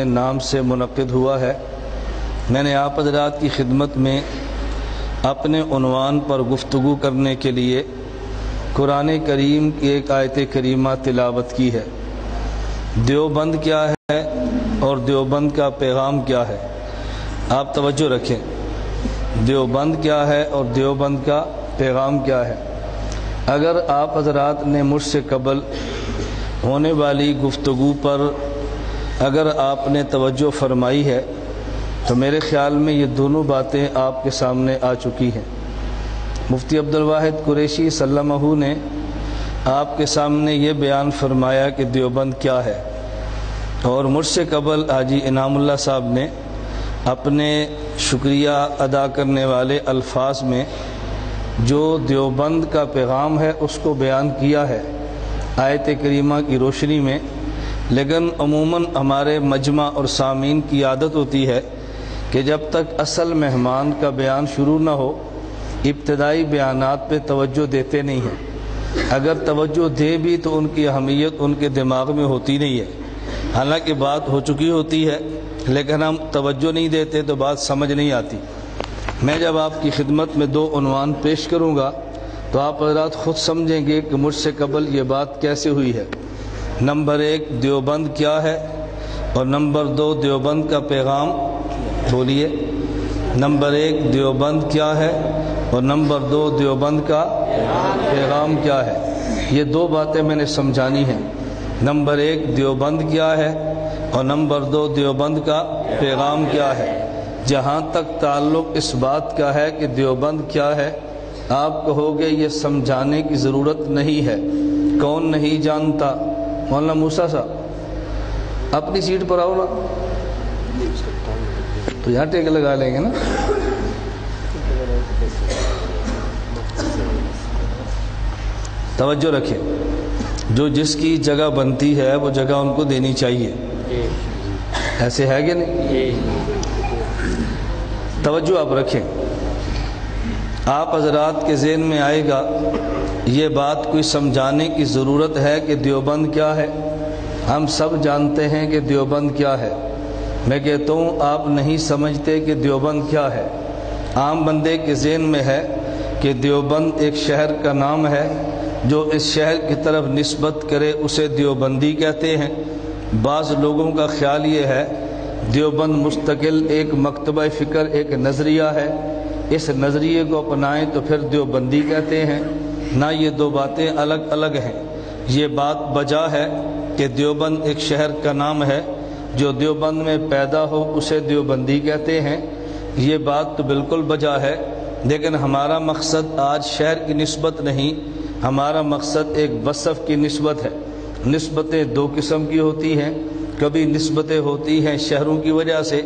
نام سے منعقد ہوا ہے۔ میں نے آپ حضرات کی خدمت میں اپنے عنوان پر گفتگو کرنے کے لیے قرآن کریم کی ایک آیت کریمہ تلاوت کی ہے۔ دیوبند کیا ہے اور دیوبند کا پیغام کیا ہے؟ آپ توجہ رکھیں، دیوبند کیا ہے اور دیوبند کا پیغام کیا ہے۔ اگر آپ حضرات نے مجھ سے قبل ہونے والی گفتگو پر اگر آپ نے توجہ فرمائی ہے تو میرے خیال میں یہ دونوں باتیں آپ کے سامنے آ چکی ہیں۔ مفتی عبدالواحد قریشی سلمہ نے آپ کے سامنے یہ بیان فرمایا کہ دیوبند کیا ہے، اور مجھ سے قبل حاجی انعام اللہ صاحب نے اپنے شکریہ ادا کرنے والے الفاظ میں جو دیوبند کا پیغام ہے اس کو بیان کیا ہے آیت کریمہ کی روشنی میں۔ لیکن عموماً ہمارے مجمع اور سامعین کی عادت ہوتی ہے کہ جب تک اصل مہمان کا بیان شروع نہ ہو ابتدائی بیانات پہ توجہ دیتے نہیں ہیں۔ اگر توجہ دے بھی تو ان کی اہمیت ان کے دماغ میں ہوتی نہیں ہے، حالانکہ بات ہو چکی ہوتی ہے لیکن ہم توجہ نہیں دیتے تو بات سمجھ نہیں آتی۔ میں جب آپ کی خدمت میں دو عنوان پیش کروں گا تو آپ حضرات خود سمجھیں گے کہ مجھ سے قبل یہ بات کیسے ہوئی ہے۔ نمبر 1 دیوبند کیا ہے، اور نمبر 2 دیوبند کا پیغام۔ بولیے، نمبر 1 دیوبند کیا ہے اور نمبر 2 دیوبند کا پیغام کیا ہے۔ یہ دو باتیں میں نے سمجھانی ہیں۔ نمبر 1 دیوبند کیا ہے اور نمبر 2 دیوبند کا پیغام کیا ہے۔ جہاں تک تعلق اس بات کا ہے کہ دیوبند کیا ہے، آپ کہو گے یہ سمجھانے کی ضرورت نہیں ہے، کون نہیں جانتا؟ مولانا موسیٰ صاحب اپنی سیٹ پر آؤ نا، تو یہاں ٹیک لگا لیں گے نا۔ توجہ رکھیں، جو جس کی جگہ بنتی ہے وہ جگہ ان کو دینی چاہیے، ایسے ہے کہ نہیں؟ توجہ آپ رکھیں، آپ حضرات کے ذہن میں آئے گا یہ بات کوئی سمجھانے کی ضرورت ہے کہ دیوبند کیا ہے۔ ہم سب جانتے ہیں کہ دیوبند کیا ہے۔ میں کہتا ہوں آپ نہیں سمجھتے کہ دیوبند کیا ہے۔ عام بندے کے ذہن میں ہے کہ دیوبند ایک شہر کا نام ہے، جو اس شہر کی طرف نسبت کرے اسے دیوبندی کہتے ہیں۔ بعض لوگوں کا خیال یہ ہے دیوبند مستقل ایک مکتبہ فکر، ایک نظریہ ہے، اس نظریے کو اپنائیں تو پھر دیوبندی کہتے ہیں۔ نہ، یہ دو باتیں الگ الگ ہیں۔ یہ بات بجا ہے کہ دیوبند ایک شہر کا نام ہے، جو دیوبند میں پیدا ہو اسے دیوبندی کہتے ہیں، یہ بات تو بالکل بجا ہے۔ لیکن ہمارا مقصد آج شہر کی نسبت نہیں، ہمارا مقصد ایک وصف کی نسبت ہے۔ نسبتیں دو قسم کی ہوتی ہیں، کبھی نسبتیں ہوتی ہیں شہروں کی وجہ سے،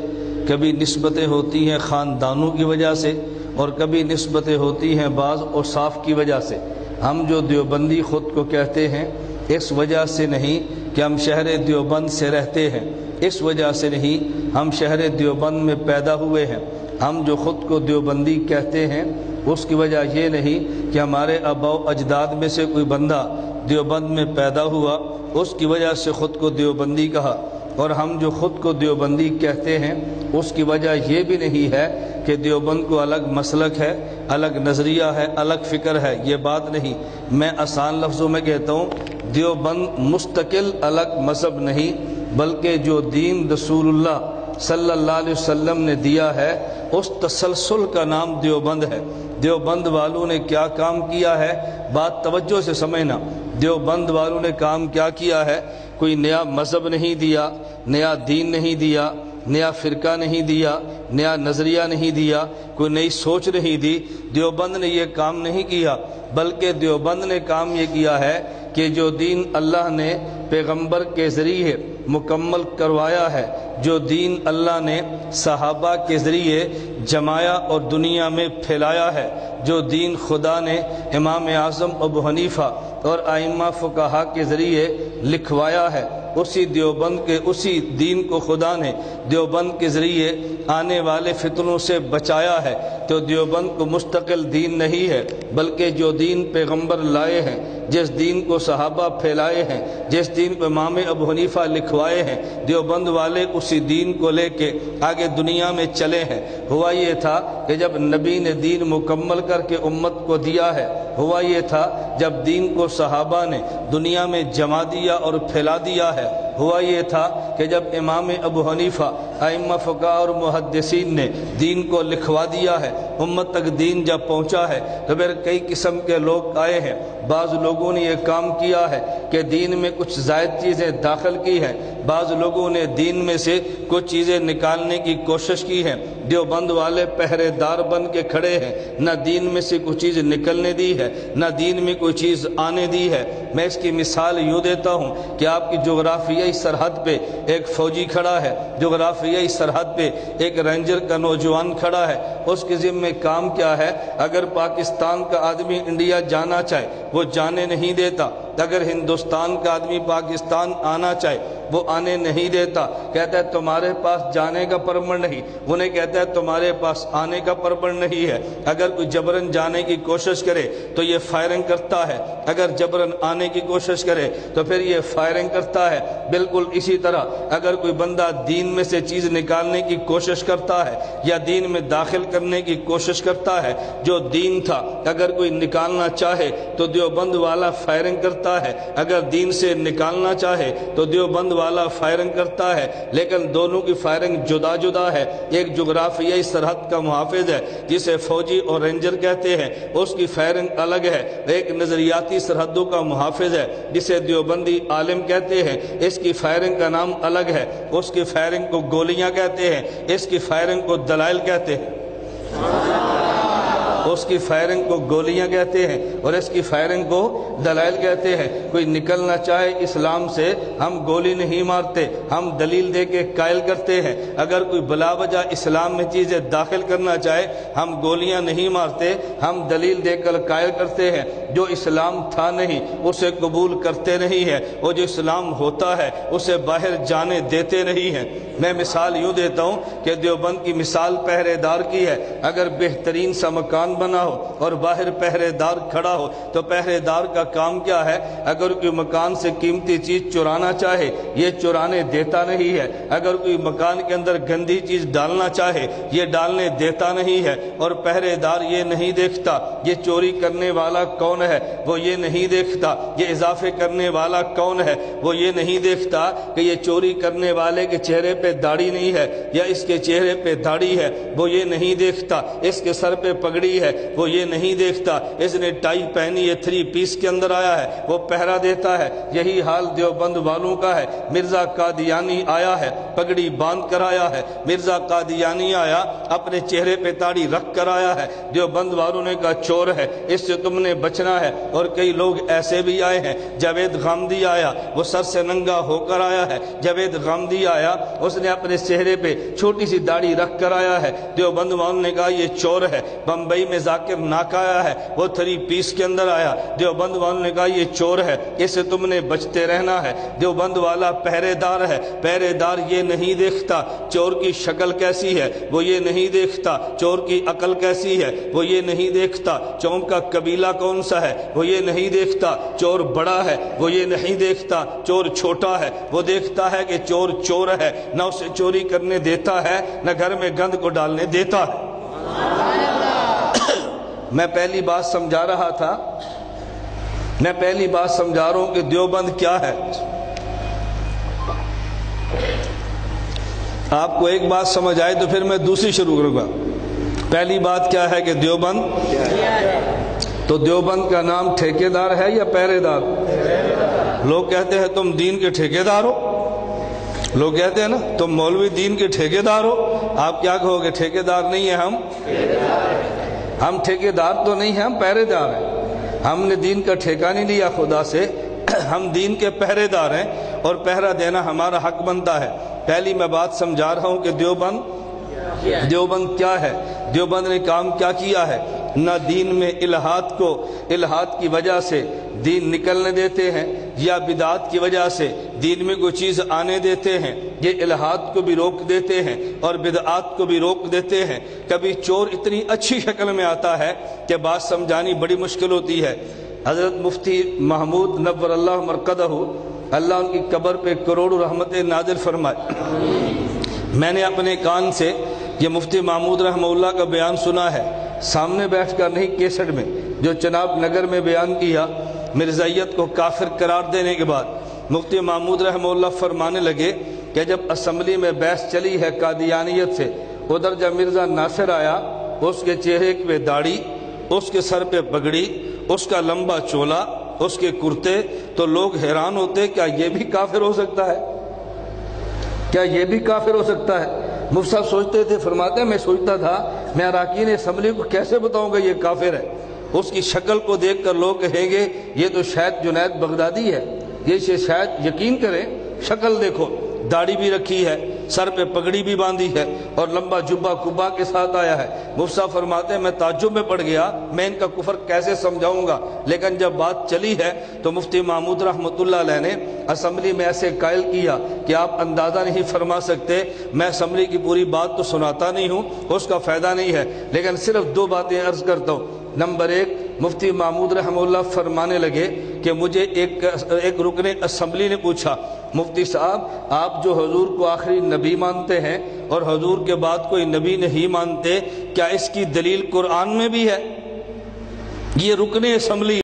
کبھی نسبتیں ہوتی ہیں خاندانوں کی وجہ سے، اور کبھی نسبتیں ہوتی ہیں بعض اوصاف کی وجہ سے۔ ہم جو دیوبندی خود کو کہتے ہیں اس وجہ سے نہیں کہ ہم شہر دیوبند سے رہتے ہیں، اس وجہ سے نہیں ہم شہر دیوبند میں پیدا ہوئے ہیں۔ ہم جو خود کو دیوبندی کہتے ہیں اس کی وجہ یہ نہیں کہ ہمارے آباء و اجداد میں سے کوئی بندہ دیوبند میں پیدا ہوا اس کی وجہ سے خود کو دیوبندی کہا، اور ہم جو خود کو دیوبندی کہتے ہیں اس کی وجہ یہ بھی نہیں ہے کہ دیوبند کو الگ مسلک ہے، الگ نظریہ ہے، الگ فکر ہے، یہ بات نہیں۔ میں آسان لفظوں میں کہتا ہوں دیوبند مستقل الگ مذہب نہیں، بلکہ جو دین رسول اللہ صلی اللہ علیہ وسلم نے دیا ہے اس تسلسل کا نام دیوبند ہے۔ دیوبند والوں نے کیا کام کیا ہے، بات توجہ سے سمجھنا۔ دیوبند والوں نے کام کیا کیا ہے، کوئی نیا مذہب نہیں دیا، نیا دین نہیں دیا، نیا فرقہ نہیں دیا، نیا نظریہ نہیں دیا، کوئی نئی سوچ نہیں دی۔ دیوبند نے یہ کام نہیں کیا، بلکہ دیوبند نے کام یہ کیا ہے کہ جو دین اللہ نے پیغمبر کے ذریعے مکمل کروایا ہے، جو دین اللہ نے صحابہ کے ذریعے جمایا اور دنیا میں پھیلایا ہے، جو دین خدا نے امام اعظم ابو حنیفہ اور ائمہ فقہا کے ذریعے لکھوایا ہے، اسی دیوبند کے اسی دین کو خدا نے دیوبند کے ذریعے آنے والے فتنوں سے بچایا ہے۔ تو دیوبند کو مستقل دین نہیں ہے، بلکہ جو دین پیغمبر لائے ہیں، جس دین کو صحابہ پھیلائے ہیں، جس دین کو امام ابو حنیفہ لکھوائے ہیں، دیوبند والے اسی دین کو لے کے آگے دنیا میں چلے ہیں۔ ہوا یہ تھا کہ جب نبی نے دین مکمل کر کے امت کو دیا ہے، ہوا یہ تھا جب دین کو صحابہ نے دنیا میں جما دیا اور پھیلا دیا ہے، ہوا یہ تھا کہ جب امام ابو حنیفہ ائمہ فقہاء اور محدثین نے دین کو لکھوا دیا ہے، امت تک دین جب پہنچا ہے تو پھر کئی قسم کے لوگ آئے ہیں۔ بعض لوگوں نے یہ کام کیا ہے کہ دین میں کچھ زائد چیزیں داخل کی ہیں، بعض لوگوں نے دین میں سے کچھ چیزیں نکالنے کی کوشش کی ہے۔ دیوبند والے پہرے دار بن کے کھڑے ہیں، نہ دین میں سے کوئی چیز نکلنے دی ہے، نہ دین میں کوئی چیز آنے دی ہے۔ میں اس کی مثال یوں دیتا ہوں کہ آپ کی جغرافیائی سرحد پہ ایک فوجی کھڑا ہے، جغرافیائی سرحد پہ ایک رینجر کا نوجوان کھڑا ہے، اس کے ذمہ کام کیا ہے؟ اگر پاکستان کا آدمی انڈیا جانا چاہے وہ جانے نہیں دیتا، اگر ہندوستان کا آدمی پاکستان آنا چاہے وہ آنے نہیں دیتا، کہتا ہے تمہارے پاس جانے کا پرمٹ نہیں، انہیں کہتا ہے تمہارے پاس آنے کا پرمٹ نہیں ہے۔ اگر کوئی جبرن جانے کی کوشش کرے تو یہ فائرنگ کرتا ہے، اگر جبرن آنے کی کوشش کرے تو پھر یہ فائرنگ کرتا ہے۔ بالکل اسی طرح اگر کوئی بندہ دین میں سے چیز نکالنے کی کوشش کرتا ہے یا دین میں داخل کرنے کی کوشش کرتا ہے، جو دین تھا اگر کوئی نکالنا چاہے تو دیوبند والا فائرنگ کرتا ہے، اگر دین سے نکالنا چاہے تو دیوبند والا فائرنگ کرتا ہے، لیکن دونوں کی فائرنگ جدا جدا ہے۔ ایک جغرافیائی سرحد کا محافظ ہے جسے فوجی اور رینجر کہتے ہیں، اس کی فائرنگ الگ ہے۔ ایک نظریاتی سرحدوں کا محافظ ہے جسے دیوبندی عالم کہتے ہیں، اس کی فائرنگ کا نام الگ ہے، اس کی فائرنگ کو گولیاں کہتے ہیں، اس کی فائرنگ کو دلائل کہتے ہیں، اس کی فائرنگ کو گولیاں کہتے ہیں اور اس کی فائرنگ کو دلائل کہتے ہیں۔ کوئی نکلنا چاہے اسلام سے ہم گولی نہیں مارتے، ہم دلیل دے کے قائل کرتے ہیں۔ اگر کوئی بلا وجہ اسلام میں چیزیں داخل کرنا چاہے ہم گولیاں نہیں مارتے، ہم دلیل دے کر قائل کرتے ہیں۔ جو اسلام تھا نہیں اسے قبول کرتے نہیں ہیں، اور جو اسلام ہوتا ہے اسے باہر جانے دیتے نہیں ہیں۔ میں مثال یوں دیتا ہوں کہ دیوبند کی مثال پہرے دار کی ہے۔ اگر بہترین سا مکان بنا ہو اور باہر پہرے دار کھڑا ہو تو پہرے دار کا کام کیا ہے؟ اگر کوئی مکان سے قیمتی چیز چرانا چاہے یہ چرانے دیتا نہیں ہے، اگر کوئی مکان کے اندر گندی چیز ڈالنا چاہے یہ ڈالنے دیتا نہیں ہے، اور پہرے دار یہ نہیں دیکھتا یہ چوری کرنے والا کون ہے، وہ یہ نہیں دیکھتا یہ اضافے کرنے والا کون ہے، وہ یہ نہیں دیکھتا کہ یہ چوری کرنے والے کے چہرے پہ داڑھی نہیں ہے یا اس کے چہرے پہ داڑھی ہے، وہ یہ نہیں دیکھتا اس کے سر پہ پگڑی ہے، وہ یہ نہیں دیکھتا اس نے ٹائی پہنی ہے، 3 پیس کے اندر آیا ہے، وہ پہرا دیتا ہے۔ یہی حال دیوبند والوں کا ہے۔ مرزا قادیانی آیا ہے، پگڑی باندھ کر آیا ہے، مرزا قادیانی آیا اپنے چہرے پہ داڑھی رکھ کر آیا ہے، دیوبند والوں نے کہا چور ہے اس سے تم نے بچنا ہے۔ اور کئی لوگ ایسے بھی آئے ہیں، جاوید غامدی آیا وہ سر سے ننگا ہو کر آیا ہے، جاوید غامدی آیا اس نے اپنے چہرے پہ چھوٹی سی داڑھی رکھ کر آیا ہے، دیوبند والوں نے کہا یہ چور ہے۔ بمبئی میں ذاکر ناک آیا ہے، وہ 3 پیس کے اندر آیا، دیوبند والوں نے کہا یہ چور ہے اس سے تم نے بچتے رہنا ہے۔ دیوبند والا پہرے دار ہے، پہرے دار یہ نہیں دیکھتا چور کی شکل کیسی ہے، وہ یہ نہیں دیکھتا چور کی عقل کیسی ہے، وہ یہ نہیں دیکھتا چور کا قبیلہ کون سا ہے، وہ یہ نہیں دیکھتا چور بڑا ہے، وہ یہ نہیں دیکھتا چور چھوٹا ہے، وہ دیکھتا ہے کہ چور چور ہے، نہ اسے چوری کرنے دیتا ہے نہ گھر میں گند کو ڈالنے دیتا ہے۔ میں پہلی بات سمجھا رہا تھا، میں پہلی بات سمجھا رہا ہوں کہ دیوبند کیا ہے۔ آپ کو ایک بات سمجھ آئے تو پھر میں دوسری شروع کروں گا۔ پہلی بات کیا ہے کہ دیوبند، تو دیوبند کا نام ٹھیکیدار ہے یا پہرے دار؟ لوگ کہتے ہیں تم دین کے ٹھیکیدار ہو، لوگ کہتے ہیں نا تم مولوی دین کے ٹھیکیدار ہو، آپ کیا کہو گے؟ ٹھیکیدار نہیں ہے ہم ٹھیکیدار تو نہیں ہیں، ہم پہرے دار ہیں۔ ہم نے دین کا ٹھیکہ نہیں لیا خدا سے، ہم دین کے پہرے دار ہیں اور پہرا دینا ہمارا حق بنتا ہے۔ پہلی میں بات سمجھا رہا ہوں کہ دیوبند کیا ہے، دیوبند نے کام کیا کیا ہے۔ نہ دین میں الہاد کی وجہ سے دین نکلنے دیتے ہیں یا بدعات کی وجہ سے دین میں کوئی چیز آنے دیتے ہیں، یہ الہاد کو بھی روک دیتے ہیں اور بدعات کو بھی روک دیتے ہیں۔ کبھی چور اتنی اچھی شکل میں آتا ہے کہ بات سمجھانی بڑی مشکل ہوتی ہے۔ حضرت مفتی محمود نور اللہ مرقدہ، اللہ ان کی قبر پہ کروڑوں رحمتیں نازل فرمائے۔ میں نے اپنے کان سے یہ مفتی محمود رحمہ اللہ کا بیان سنا ہے، سامنے بیٹھ کر نہیں، کیسٹ میں، جو چناب نگر میں بیان کیا۔ مرزائیت کو کافر قرار دینے کے بعد مفتی محمود رحمہ اللہ فرمانے لگے کہ جب اسمبلی میں بحث چلی ہے قادیانیت سے، ادھر جب مرزا ناصر آیا، اس کے چہرے پہ داڑھی، اس کے سر پہ پگڑی، اس کا لمبا چولا، اس کے کرتے، تو لوگ حیران ہوتے کیا یہ بھی کافر ہو سکتا ہے؟ کیا یہ بھی کافر ہو سکتا ہے؟ مفتی صاحب سوچتے تھے، فرماتے ہیں میں سوچتا تھا میں اراکین اسمبلی کو کیسے بتاؤں گا یہ کافر ہے۔ اس کی شکل کو دیکھ کر لوگ کہیں گے یہ تو شاید جنید بغدادی ہے، یہ شاید یقین کریں، شکل دیکھو، داڑھی بھی رکھی ہے، سر پہ پگڑی بھی باندھی ہے اور لمبا جبہ کبا کے ساتھ آیا ہے۔ مفتی صاحب فرماتے ہیں میں تعجب میں پڑ گیا، میں ان کا کفر کیسے سمجھاؤں گا، لیکن جب بات چلی ہے تو مفتی محمود رحمۃ اللہ علیہ نے اسمبلی میں ایسے قائل کیا کہ آپ اندازہ نہیں فرما سکتے۔ میں اسمبلی کی پوری بات تو سناتا نہیں ہوں، اس کا فائدہ نہیں ہے، لیکن صرف دو باتیں عرض کرتا ہوں۔ نمبر ایک، مفتی محمود رحمہ اللہ فرمانے لگے کہ مجھے ایک رکن اسمبلی نے پوچھا، مفتی صاحب آپ جو حضور کو آخری نبی مانتے ہیں اور حضور کے بعد کوئی نبی نہیں مانتے، کیا اس کی دلیل قرآن میں بھی ہے؟ یہ رکن اسمبلی